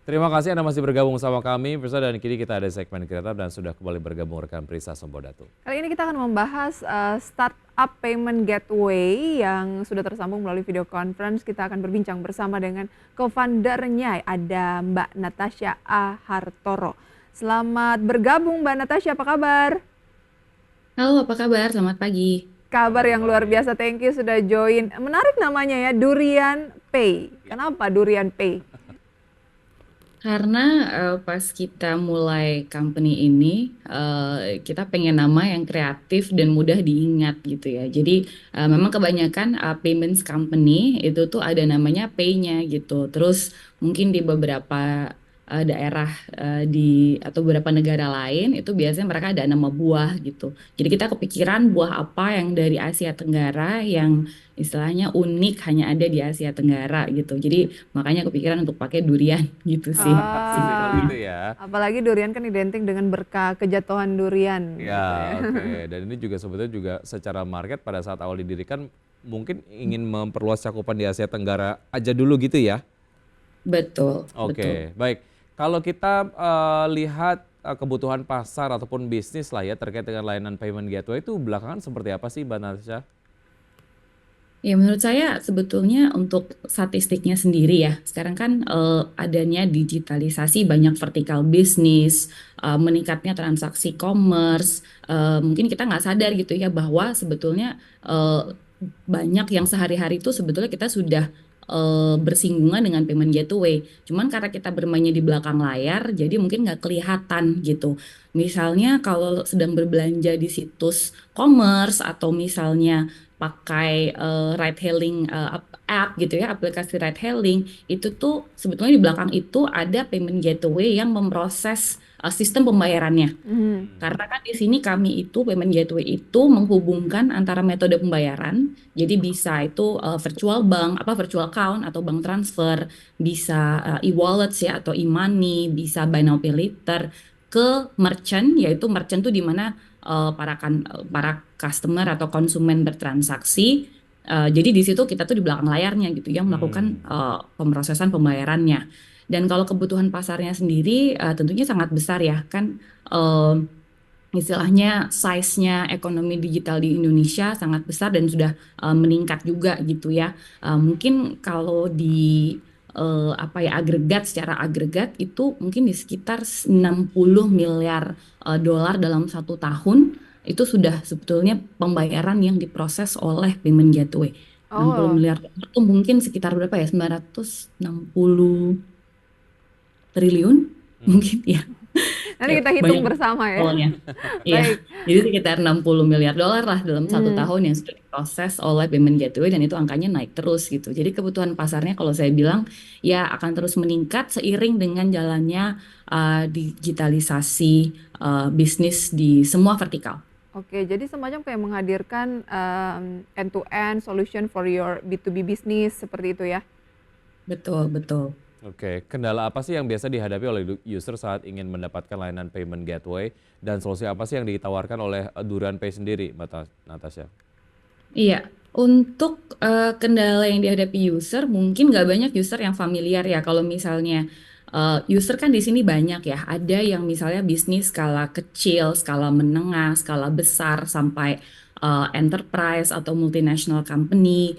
Terima kasih Anda masih bergabung sama kami, Prisa, dan kini kita ada segmen kreatif dan sudah kembali bergabung rekan Prisa Sembodatu. Kali ini kita akan membahas startup payment gateway yang sudah tersambung melalui video conference. Kita akan berbincang bersama dengan co-foundernya, ada Mbak Natasha A. Hartoro. Selamat bergabung Mbak Natasha, apa kabar? Halo, apa kabar? Selamat pagi. Kabar Halo yang Mbak luar Nia. biasa, thank you sudah join. Menarik namanya ya, Durian Pay. Kenapa Durian Pay? Karena pas kita mulai company ini, kita pengen nama yang kreatif dan mudah diingat gitu ya. Jadi memang kebanyakan payments company itu tuh ada namanya Pay-nya gitu. Terus mungkin di beberapa daerah atau beberapa negara lain itu biasanya mereka ada nama buah gitu. Jadi kita kepikiran buah apa yang dari Asia Tenggara yang istilahnya unik hanya ada di Asia Tenggara gitu. Jadi makanya kepikiran untuk pakai durian gitu sih Simpel gitu Ah, ya. apalagi durian kan identik dengan berkah kejatuhan durian Ya, gitu ya. oke. Dan ini juga sebetulnya juga secara market pada saat awal didirikan mungkin ingin memperluas cakupan di Asia Tenggara aja dulu gitu ya. Betul, betul. Oke, baik. Kalau kita lihat kebutuhan pasar ataupun bisnis lah ya terkait dengan layanan payment gateway itu belakangan seperti apa sih Mbak Natasha? Ya menurut saya sebetulnya untuk statistiknya sendiri ya, sekarang kan adanya digitalisasi banyak vertikal bisnis, meningkatnya transaksi commerce, mungkin kita nggak sadar gitu ya bahwa sebetulnya banyak yang sehari-hari itu sebetulnya kita sudah bersinggungan dengan payment gateway. Cuman karena kita bermainnya di belakang layar, jadi mungkin nggak kelihatan gitu. Misalnya kalau sedang berbelanja di situs commerce atau misalnya pakai ride hailing app gitu ya, aplikasi ride hailing, itu tuh sebetulnya di belakang itu ada payment gateway yang memproses sistem pembayarannya. Mhm. Karena kan di sini kami itu payment gateway itu menghubungkan antara metode pembayaran, jadi bisa itu virtual bank, virtual account atau bank transfer, bisa e-wallets ya atau e-money, bisa buy now pay later ke merchant, yaitu merchant tuh di mana para customer atau konsumen bertransaksi. Jadi di situ kita tuh di belakang layarnya gitu yang melakukan Hmm. pemrosesan pembayarannya. Dan kalau kebutuhan pasarnya sendiri tentunya sangat besar ya kan. eh, Istilahnya size-nya ekonomi digital di Indonesia sangat besar dan sudah meningkat juga gitu ya. Mungkin kalau di agregat, secara agregat itu mungkin di sekitar 60 miliar dolar dalam 1 tahun itu sudah sebetulnya pembayaran yang diproses oleh payment gateway. 60 Oh, miliar dolar itu mungkin sekitar berapa ya? 960 triliun Hmm. mungkin ya. nanti Ya, kita hitung banyak bersama ya. awalnya. Iya, Baik. jadi sekitar 60 miliar dolar lah dalam satu Hmm. tahun yang sudah diproses oleh payment gateway dan itu angkanya naik terus gitu. Jadi kebutuhan pasarnya kalau saya bilang ya akan terus meningkat seiring dengan jalannya digitalisasi bisnis di semua vertikal. Oke, jadi semacam kayak menghadirkan end-to-end solution for your B2B business seperti itu ya. Betul, betul. Oke, kendala apa sih yang biasa dihadapi oleh user saat ingin mendapatkan layanan payment gateway dan solusi apa sih yang ditawarkan oleh Durian Pay sendiri, Mbak Natasha? Iya, untuk kendala yang dihadapi user, mungkin nggak banyak user yang familiar ya. Kalau misalnya user kan di sini banyak ya. Ada yang misalnya bisnis skala kecil, skala menengah, skala besar, sampai enterprise atau multinational company.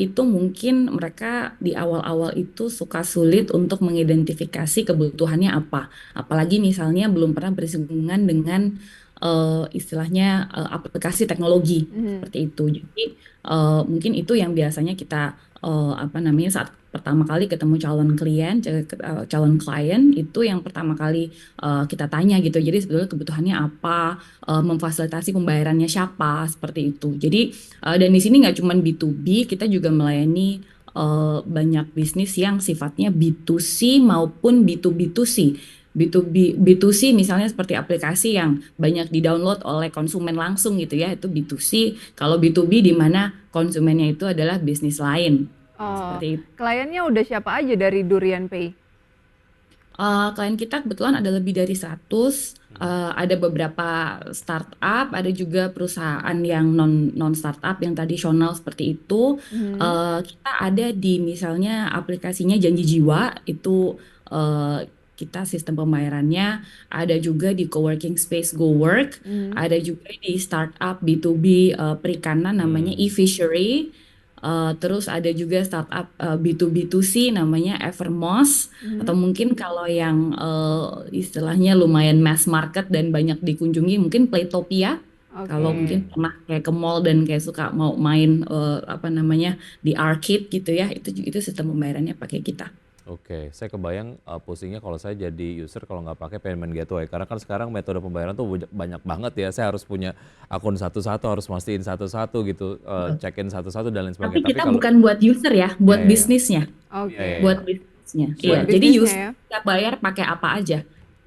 Itu mungkin mereka di awal-awal itu suka sulit untuk mengidentifikasi kebutuhannya apa. Apalagi misalnya belum pernah bersinggungan dengan istilahnya aplikasi teknologi Mhm. seperti itu. Jadi mungkin itu yang biasanya kita saat pertama kali ketemu calon klien itu yang pertama kali kita tanya gitu. Jadi sebetulnya kebutuhannya apa, memfasilitasi pembayarannya siapa seperti itu. Jadi dan di sini nggak cuma B2B, kita juga melayani banyak bisnis yang sifatnya B2C maupun B2B2C. B2B, B2C misalnya seperti aplikasi yang banyak di-download oleh konsumen langsung gitu ya, itu B2C. Kalau B2B di mana konsumennya itu adalah bisnis lain. Oh, Seperti itu. kliennya udah siapa aja dari Durian Pay? Klien kita kebetulan ada lebih dari 100, Mhm. ada beberapa startup, ada juga perusahaan yang non startup yang tradisional seperti itu. Mhm. Kita ada di misalnya aplikasinya Janji Jiwa itu kita sistem pembayarannya ada juga di coworking space GoWork, ada juga di startup B2B perikanan namanya Hmm. eFishery, terus ada juga startup B2B2C namanya Evermost, atau mungkin kalau yang istilahnya lumayan mass market dan banyak dikunjungi mungkin Playtopia. Kalau Oke. mungkin pernah kayak ke mall dan kayak suka mau main apa namanya di arcade gitu ya, itu sistem pembayarannya pakai kita. Oke, saya kebayang pusingnya kalau saya jadi user kalau nggak pakai payment gateway. Karena kan sekarang metode pembayaran tuh banyak banget ya. Saya harus punya akun satu-satu, harus mastiin satu-satu gitu, check-in satu-satu dan lain Tapi sebagainya. Tapi kita kalau bukan buat user ya, ya buat ya ya, bisnisnya, ya ya, Oke. ya. buat bisnisnya. Buat Iya, Siap. jadi bisnisnya user ya. kita bayar pakai apa aja.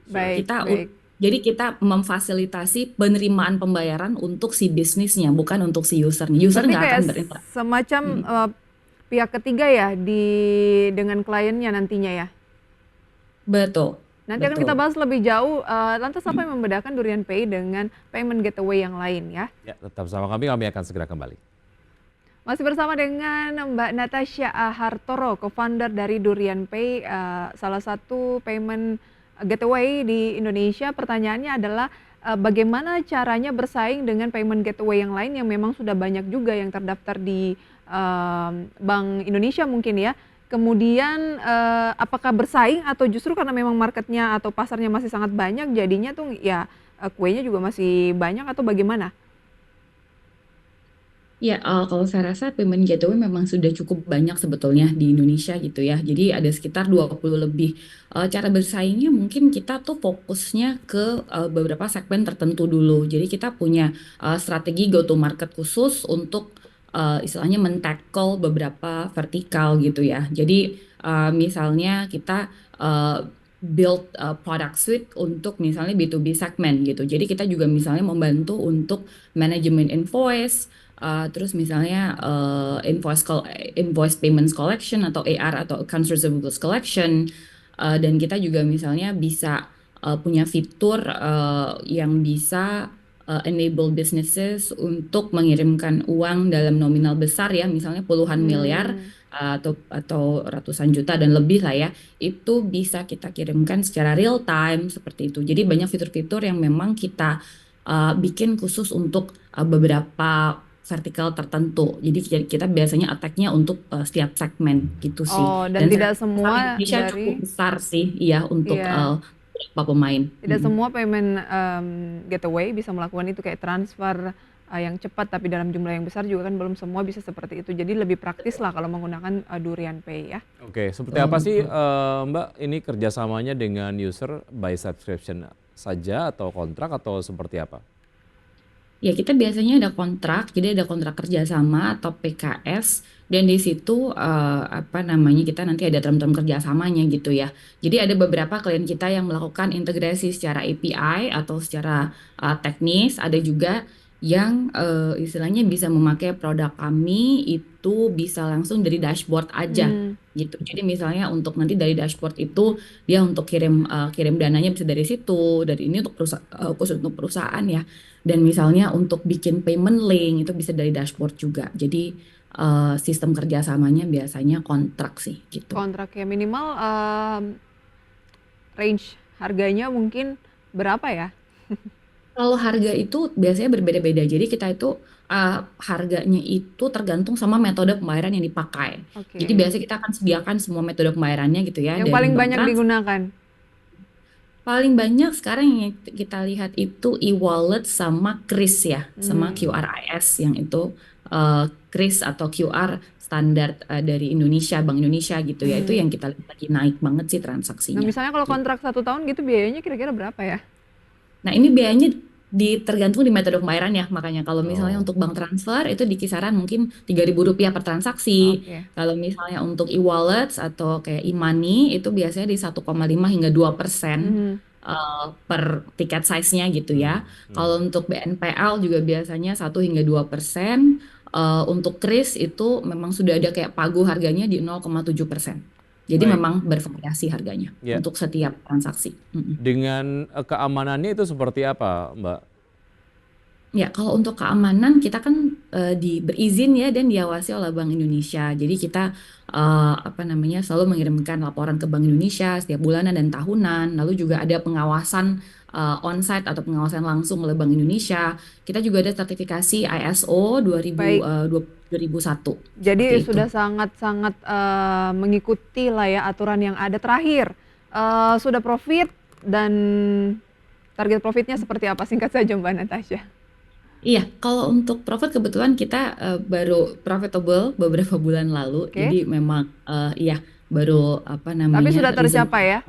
Baik, Kita baik. jadi kita memfasilitasi penerimaan pembayaran untuk si bisnisnya, bukan untuk si usernya. User Berarti nggak akan kayak berinteraksi. semacam pihak ketiga ya dengan kliennya nantinya ya. Betul, Nanti akan kita betul. bahas lebih jauh. Lantas apa yang membedakan Durian Pay dengan payment gateway yang lain ya? Ya, tetap sama kami akan segera kembali. Masih bersama dengan Mbak Natasha Hartoro, co-founder dari Durian Pay, salah satu payment gateway di Indonesia. Pertanyaannya adalah bagaimana caranya bersaing dengan payment gateway yang lain yang memang sudah banyak juga yang terdaftar di Bank Indonesia mungkin ya. Kemudian apakah bersaing atau justru karena memang marketnya atau pasarnya masih sangat banyak jadinya tuh ya kuenya juga masih banyak atau bagaimana? Ya, kalau saya rasa payment gateway memang sudah cukup banyak sebetulnya di Indonesia gitu ya. Jadi ada sekitar 20 lebih. Cara bersaingnya mungkin kita tuh fokusnya ke beberapa segmen tertentu dulu. Jadi kita punya strategi go to market khusus untuk istilahnya men-tackle beberapa vertikal gitu ya. Jadi misalnya kita build product suite untuk misalnya B2B segmen gitu. Jadi kita juga misalnya membantu untuk manajemen invoice, terus misalnya invoice payments collection atau AR atau accounts receivables collection. Dan kita juga misalnya bisa punya fitur yang bisa enable businesses untuk mengirimkan uang dalam nominal besar ya, misalnya puluhan miliar Hmm. atau ratusan juta dan lebih lah ya, itu bisa kita kirimkan secara real time seperti itu. Jadi banyak fitur-fitur yang memang kita bikin khusus untuk beberapa vertikal tertentu. Jadi kita biasanya attack-nya untuk setiap segmen gitu sih. Oh, dan Dan tidak pasar semua Indonesia cukup dari besar sih, ya untuk iya, beberapa pemain. tidak semua payment gateway bisa melakukan itu kayak transfer yang cepat tapi dalam jumlah yang besar juga kan belum semua bisa seperti itu. Jadi lebih praktis lah kalau menggunakan Durian Pay ya. Oke, seperti apa Betul. sih Mbak ini kerjasamanya dengan user by subscription saja atau kontrak atau seperti apa? Ya, kita biasanya ada kontrak, jadi ada kontrak kerjasama atau PKS, dan di situ apa namanya kita nanti ada term-term kerjasamanya gitu ya. Jadi ada beberapa klien kita yang melakukan integrasi secara API atau secara teknis, ada juga yang istilahnya bisa memakai produk kami itu bisa langsung dari dashboard aja Hmm. gitu. Jadi misalnya untuk nanti dari dashboard itu dia untuk kirim dananya bisa dari situ, dari ini untuk khusus untuk perusahaan ya. Dan misalnya untuk bikin payment link itu bisa dari dashboard juga. Jadi sistem kerjasamanya biasanya kontrak sih gitu. Kontrak ya minimal range harganya mungkin berapa ya? Kalau harga itu biasanya berbeda-beda. Jadi kita itu harganya itu tergantung sama metode pembayaran yang dipakai. Jadi Oke. biasanya kita akan sediakan semua metode pembayarannya gitu ya, Yang dari paling bank banyak transfer. digunakan. Paling banyak sekarang yang kita lihat itu e-wallet sama Kris ya, sama Hmm. QRIS yang itu Kris atau QR standar dari Indonesia, Bank Indonesia gitu ya. Itu Hmm. yang kita lihat lagi naik banget sih Nah, transaksinya. misalnya kalau Gitu. kontrak 1 tahun gitu biayanya kira-kira berapa ya? Nah, ini biayanya tergantung di metode pembayaran ya. Makanya kalau misalnya Oh, untuk bank transfer itu di kisaran mungkin Rp3.000 per transaksi. Oke. Kalau misalnya untuk e-wallets atau kayak e-money itu biasanya di 1,5 hingga 2% Mhm. per tiket size-nya gitu hmm, ya. hmm. Kalau untuk BNPL juga biasanya 1 hingga 2%. Untuk Kris itu memang sudah ada kayak pagu harganya di 0,7%. Jadi Baik, memang bervariasi harganya ya. untuk setiap transaksi. Dengan keamanannya itu seperti apa, Mbak? Ya, kalau untuk keamanan kita kan berizin ya dan diawasi oleh Bank Indonesia. Jadi kita selalu mengirimkan laporan ke Bank Indonesia setiap bulanan dan tahunan. Lalu juga ada pengawasan onsite atau pengawasan langsung oleh Bank Indonesia. Kita juga ada sertifikasi ISO Baik, 2001 jadi seperti itu. sudah sangat-sangat mengikuti lah ya aturan yang ada. Terakhir, sudah profit dan target profitnya seperti apa? Singkat saja Mbak Natasha. Iya, kalau untuk profit kebetulan kita baru profitable beberapa bulan lalu. Oke, Jadi memang iya baru tapi sudah reasonable. tercapai ya.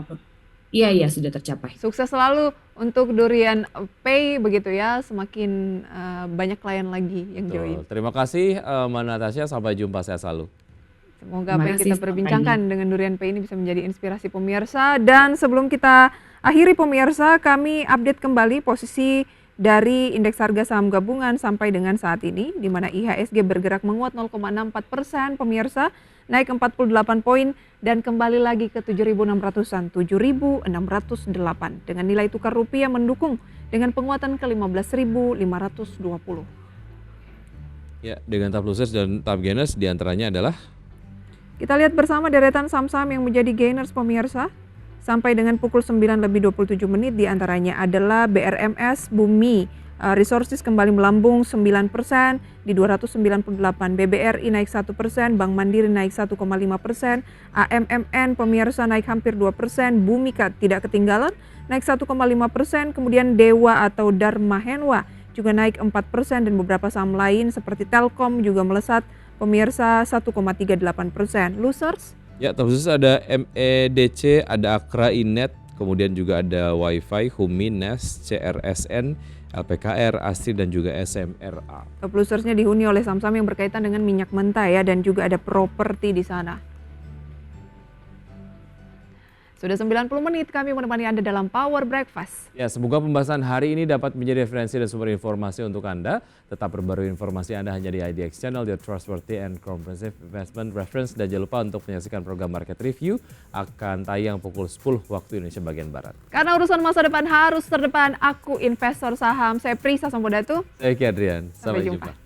Iya iya sudah tercapai. Sukses selalu untuk Durian Pay begitu ya, semakin banyak klien lagi yang join. Betul. Terima kasih Mbak Natasha, sampai jumpa, sehat selalu. Semoga Terima apa yang kasih kita selamat pagi. perbincangkan dengan Durian Pay ini bisa menjadi inspirasi pemirsa. Dan sebelum kita akhiri pemirsa, kami update kembali posisi dari indeks harga saham gabungan sampai dengan saat ini, di mana IHSG bergerak menguat 0,64% pemirsa, naik 48 poin dan kembali lagi ke 7.600-an, 7.608 dengan nilai tukar rupiah mendukung dengan penguatan ke 15.520. Ya, dengan top losers dan top gainers diantaranya adalah Kita lihat bersama deretan saham-saham yang menjadi gainers pemirsa. Sampai dengan pukul 9:27 diantaranya adalah BRMS Bumi Resources kembali melambung 9% di 298, BBRI naik 1%, Bank Mandiri naik 1,5%, AMMN pemirsa naik hampir 2%, Bumika tidak ketinggalan naik 1,5%, kemudian Dewa atau Dharma Henwa juga naik 4% dan beberapa saham lain seperti Telkom juga melesat pemirsa 1,38%. Losers? ya, top losers ada MEDC, ada Akra Inet, kemudian juga ada Wi-Fi, Humi, Nes, CRSN, LPKR, Astri dan juga SMRA. Top losersnya dihuni oleh saham-saham yang berkaitan dengan minyak mentah ya, dan juga ada properti di sana. Sudah 90 menit kami menemani Anda dalam Power Breakfast. Ya, semoga pembahasan hari ini dapat menjadi referensi dan sumber informasi untuk Anda. Tetap perbarui informasi Anda hanya di IDX Channel, your trustworthy and comprehensive investment reference. Dan jangan lupa untuk menyaksikan program Market Review, akan tayang pukul 10 waktu Indonesia bagian Barat. Karena urusan masa depan harus terdepan, aku investor saham. Saya Prisa Sambodatu. Saya Ki Adrian, Sampai sampai jumpa. jumpa.